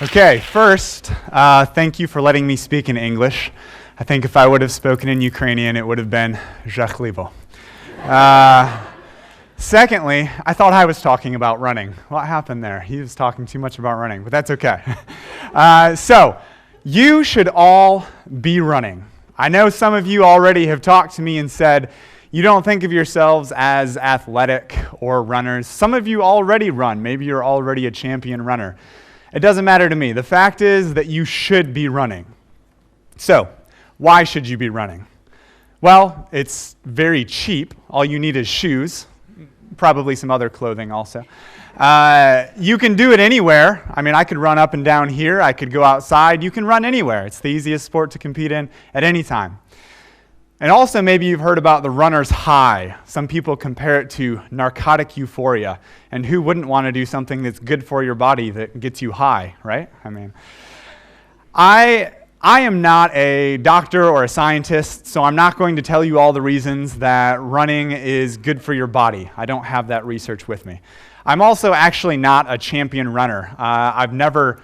Okay, first, thank you for letting me speak in English. I think if I would have spoken in Ukrainian, it would have been żachliwo. Secondly, I thought I was talking about running. What happened there? He was talking too much about running, but that's okay. So, you should all be running. I know some of you already have talked to me and said, you don't think of yourselves as athletic or runners. Some of you already run. Maybe you're already a champion runner. It doesn't matter to me. The fact is that you should be running. So, why should you be running? Well, it's very cheap. All you need is shoes, probably some other clothing also. You can do it anywhere. I mean, I could run up and down here. I could go outside. You can run anywhere. It's the easiest sport to compete in at any time. And also, maybe you've heard about the runner's high. Some people compare it to narcotic euphoria. And who wouldn't want to do something that's good for your body that gets you high, right? I mean, I am not a doctor or a scientist, so I'm not going to tell you all the reasons that running is good for your body. I don't have that research with me. I'm also actually not a champion runner. I've never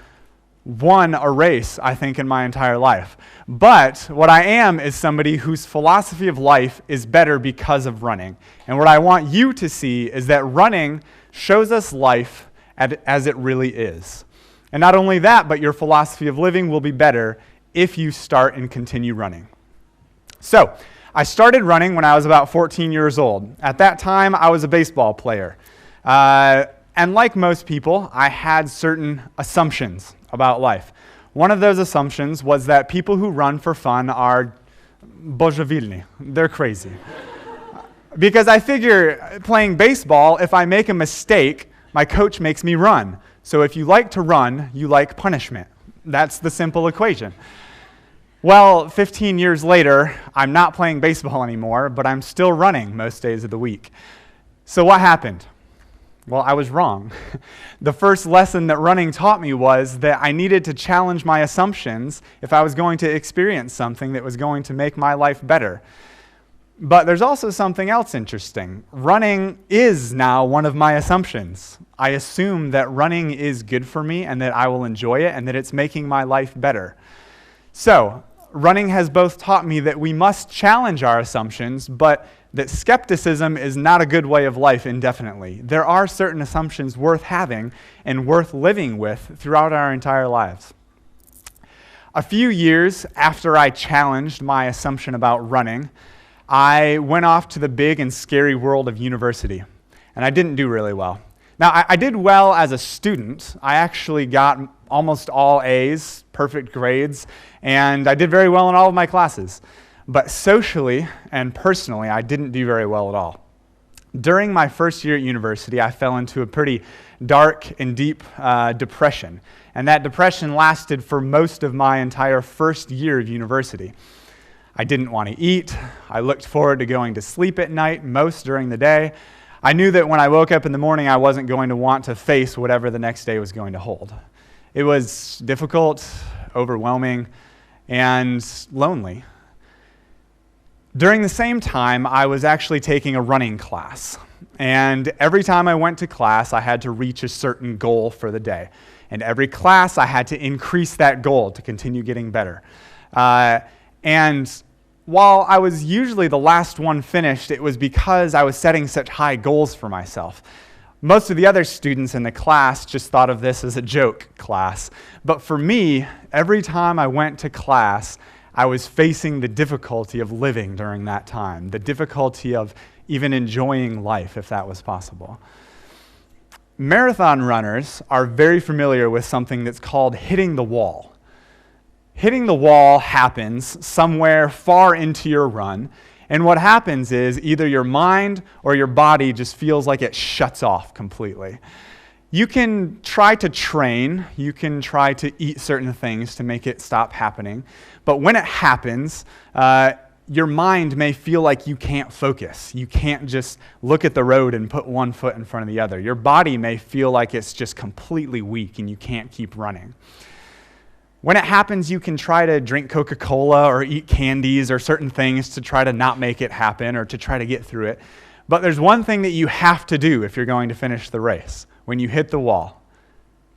won a race, I think, in my entire life. But what I am is somebody whose philosophy of life is better because of running. And what I want you to see is that running shows us life as it really is. And not only that, but your philosophy of living will be better if you start and continue running. So, I started running when I was about 14 years old. At that time, I was a baseball player. And like most people, I had certain assumptions about life. One of those assumptions was that people who run for fun are bozhevilny. They're crazy. Because I figure playing baseball, if I make a mistake, my coach makes me run. So if you like to run, you like punishment. That's the simple equation. Well, 15 years later, I'm not playing baseball anymore, but I'm still running most days of the week. So what happened? Well, I was wrong. The first lesson that running taught me was that I needed to challenge my assumptions if I was going to experience something that was going to make my life better. But there's also something else interesting. Running is now one of my assumptions. I assume that running is good for me and that I will enjoy it and that it's making my life better. So, running has both taught me that we must challenge our assumptions, but that skepticism is not a good way of life indefinitely. There are certain assumptions worth having and worth living with throughout our entire lives. A few years after I challenged my assumption about running, I went off to the big and scary world of university, and I didn't do really well. Now, I did well as a student. I actually got almost all A's, perfect grades, and I did very well in all of my classes. But socially and personally, I didn't do very well at all. During my first year at university, I fell into a pretty dark and deep depression. And that depression lasted for most of my entire first year of university. I didn't want to eat. I looked forward to going to sleep at night, most during the day. I knew that when I woke up in the morning, I wasn't going to want to face whatever the next day was going to hold. It was difficult, overwhelming, and lonely. During the same time, I was actually taking a running class. And every time I went to class, I had to reach a certain goal for the day. And every class, I had to increase that goal to continue getting better. And while I was usually the last one finished, it was because I was setting such high goals for myself. Most of the other students in the class just thought of this as a joke class. But for me, every time I went to class, I was facing the difficulty of living during that time, the difficulty of even enjoying life, if that was possible. Marathon runners are very familiar with something that's called hitting the wall. Hitting the wall happens somewhere far into your run, and what happens is either your mind or your body just feels like it shuts off completely. You can try to train, you can try to eat certain things to make it stop happening, but when it happens, your mind may feel like you can't focus. You can't just look at the road and put one foot in front of the other. Your body may feel like it's just completely weak and you can't keep running. When it happens, you can try to drink Coca-Cola or eat candies or certain things to try to not make it happen or to try to get through it. But there's one thing that you have to do if you're going to finish the race. When you hit the wall,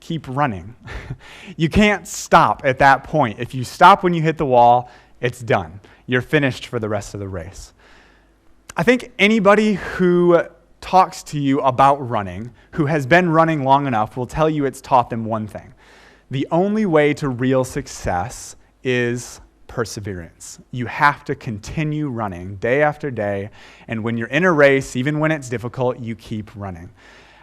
keep running. You can't stop at that point. If you stop when you hit the wall, it's done. You're finished for the rest of the race. I think anybody who talks to you about running, who has been running long enough, will tell you it's taught them one thing. The only way to real success is perseverance. You have to continue running day after day, and when you're in a race, even when it's difficult, you keep running.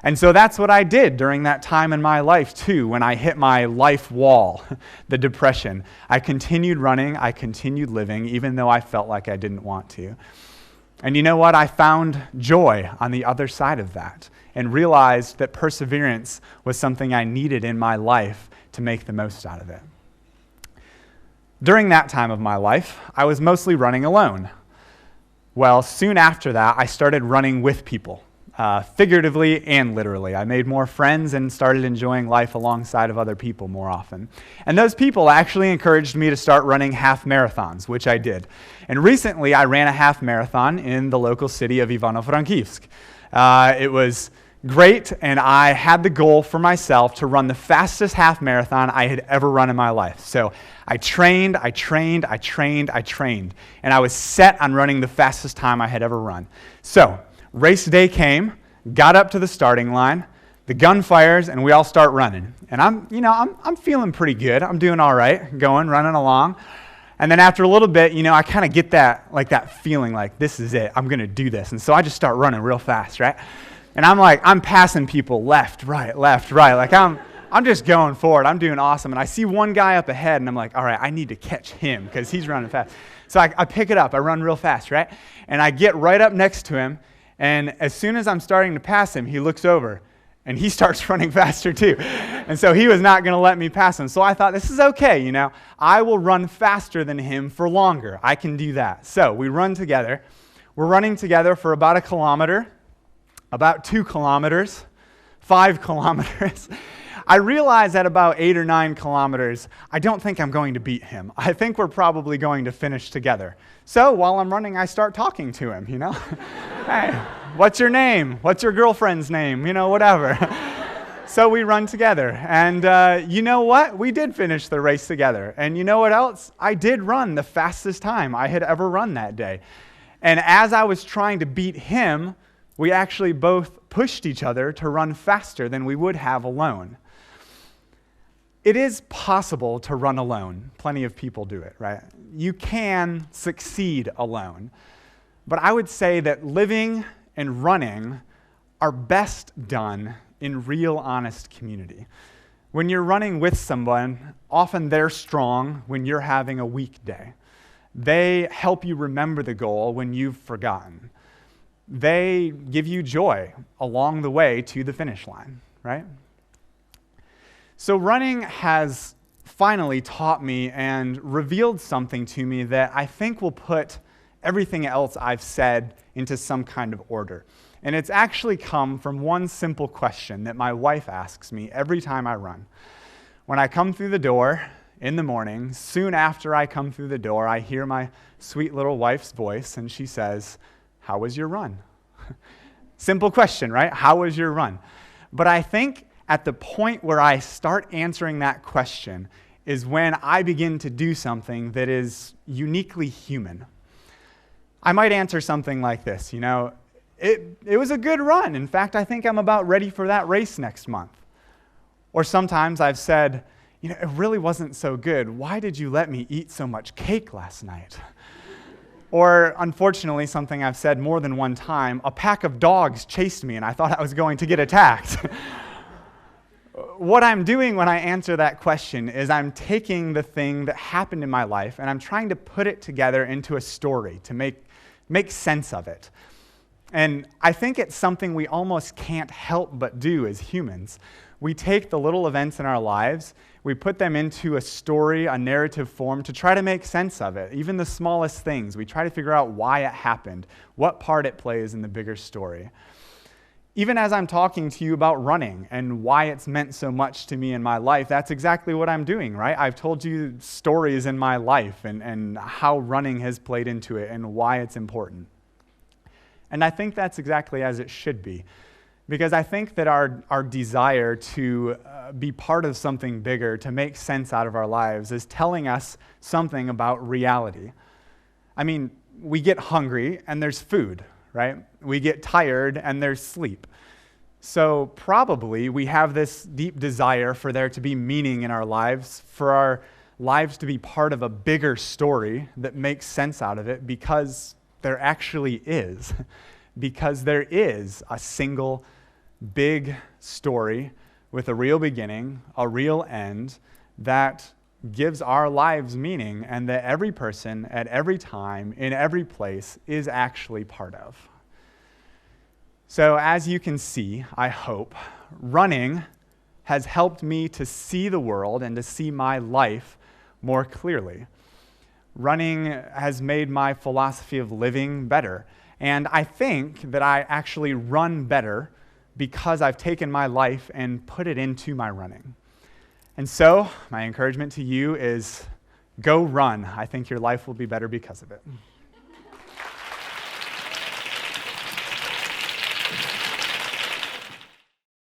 And so that's what I did during that time in my life too, when I hit my life wall, the depression. I continued running, I continued living, even though I felt like I didn't want to. And you know what? I found joy on the other side of that and realized that perseverance was something I needed in my life to make the most out of it. During that time of my life, I was mostly running alone. Well, soon after that, I started running with people, figuratively and literally. I made more friends and started enjoying life alongside of other people more often. And those people actually encouraged me to start running half marathons, which I did. And recently, I ran a half marathon in the local city of Ivano-Frankivsk. It was great, and I had the goal for myself to run the fastest half marathon I had ever run in my life. So I trained, and I was set on running the fastest time I had ever run. So race day came, got up to the starting line, the gun fires, and we all start running. And I'm feeling pretty good. I'm doing all right, running along. And then after a little bit, I kind of get that feeling like this is it. I'm going to do this. And so I just start running real fast, right? And I'm passing people left, right. Like I'm just going forward. I'm doing awesome. And I see one guy up ahead, and I'm like, all right, I need to catch him because he's running fast. So I pick it up. I run real fast, right? And I get right up next to him. And as soon as I'm starting to pass him, he looks over, and he starts running faster too. And so he was not going to let me pass him. So I thought, this is okay, I will run faster than him for longer. I can do that. So we run together. We're running together for about 1 kilometer. About 2 kilometers, 5 kilometers. I realize at about 8 or 9 kilometers, I don't think I'm going to beat him. I think we're probably going to finish together. So while I'm running, I start talking to him, Hey, what's your name? What's your girlfriend's name? Whatever. So we run together. And you know what? We did finish the race together. And you know what else? I did run the fastest time I had ever run that day. And as I was trying to beat him, we actually both pushed each other to run faster than we would have alone. It is possible to run alone. Plenty of people do it, right? You can succeed alone. But I would say that living and running are best done in real, honest community. When you're running with someone, often they're strong when you're having a weak day. They help you remember the goal when you've forgotten. They give you joy along the way to the finish line, right? So running has finally taught me and revealed something to me that I think will put everything else I've said into some kind of order. And it's actually come from one simple question that my wife asks me every time I run. When I come through the door in the morning, soon after I come through the door, I hear my sweet little wife's voice, and she says, "How was your run?" Simple question, right? How was your run? But I think at the point where I start answering that question is when I begin to do something that is uniquely human. I might answer something like this, it was a good run. In fact, I think I'm about ready for that race next month. Or sometimes I've said, it really wasn't so good. Why did you let me eat so much cake last night? Or, unfortunately, something I've said more than one time, a pack of dogs chased me and I thought I was going to get attacked. What I'm doing when I answer that question is I'm taking the thing that happened in my life and I'm trying to put it together into a story to make sense of it. And I think it's something we almost can't help but do as humans. We take the little events in our lives, we put them into a story, a narrative form to try to make sense of it. Even the smallest things, we try to figure out why it happened, what part it plays in the bigger story. Even as I'm talking to you about running and why it's meant so much to me in my life, that's exactly what I'm doing, right? I've told you stories in my life and how running has played into it and why it's important. And I think that's exactly as it should be. Because I think that our desire to be part of something bigger, to make sense out of our lives, is telling us something about reality. I mean, we get hungry and there's food, right? We get tired and there's sleep. So probably we have this deep desire for there to be meaning in our lives, for our lives to be part of a bigger story that makes sense out of it, because there actually is. Because there is a single big story with a real beginning, a real end, that gives our lives meaning, and that every person at every time, in every place, is actually part of. So as you can see, I hope, running has helped me to see the world and to see my life more clearly. Running has made my philosophy of living better, and I think that I actually run better because I've taken my life and put it into my running. And so, my encouragement to you is go run. I think your life will be better because of it.